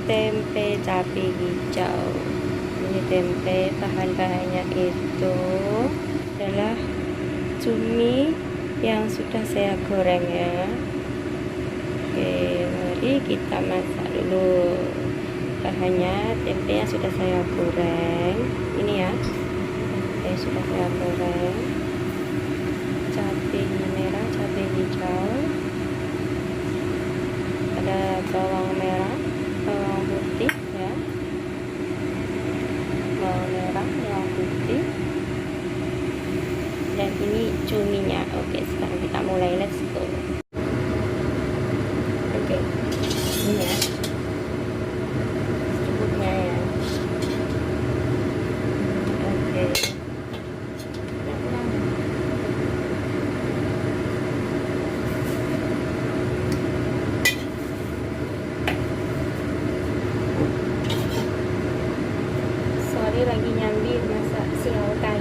tempe cabai hijau. Ini tempe, bahan-bahannya itu adalah cumi yang sudah saya goreng ya. Oke, mari kita masak dulu. Bahannya tempe yang sudah saya goreng. Ini ya, tempe sudah saya goreng. Cabai merah, cabai hijau. Ada bawang merah, bawang putih ya. Bawang merah, bawang putih. Dan ini cuminya. Oke, sekarang kita mulai, let's go. Oke, ini ya secukupnya ya. Oke, sorry lagi nyambi masak siaukan.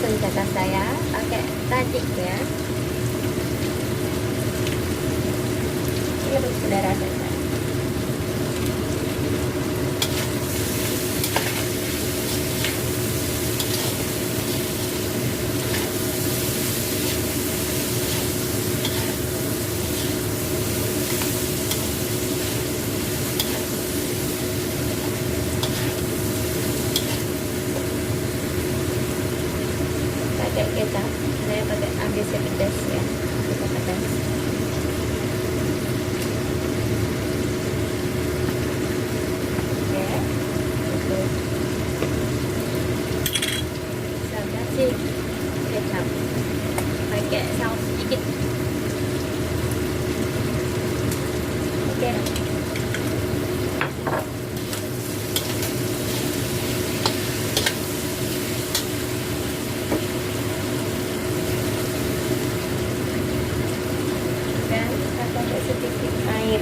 menjaga saya pakai tadi ya. Ini untuk saudara saja. Pakai kecap, saya pakai ABC pedas ya, kita pedas. Oke, terus saya kasih kecap, pakai saus sedikit. Oke. Dan kita pakai sedikit air.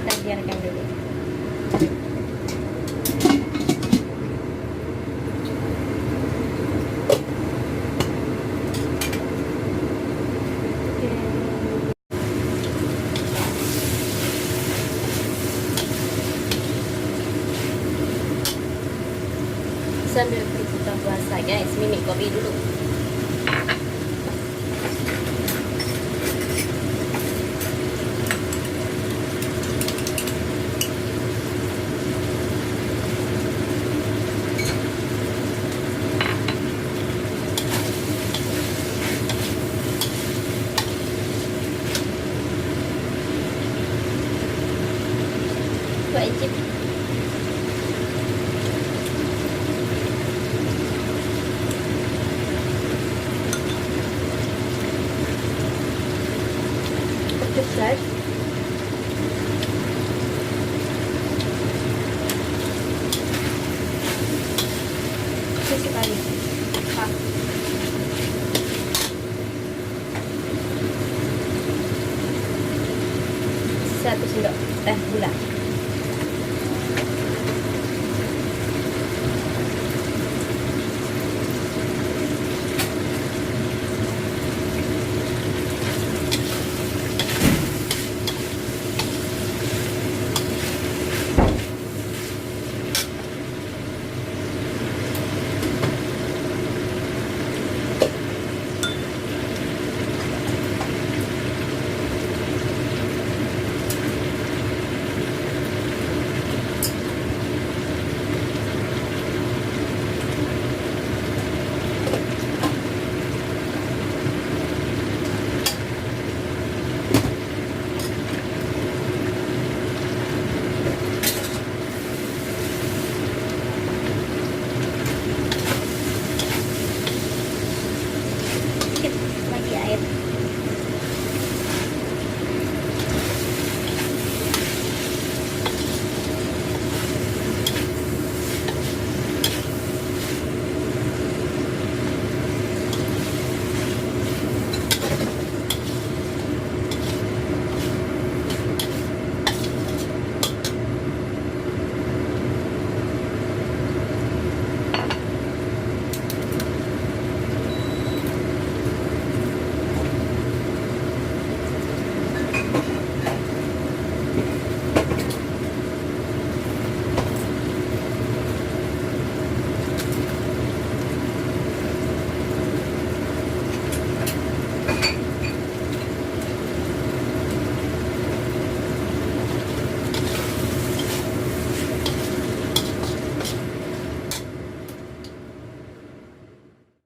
Kita biarkan dulu. Sambil berbuka puasa guys, minum kopi dulu. Wajib. Pedas guys. Pedas sekali. Ah. Satu sendok teh gula.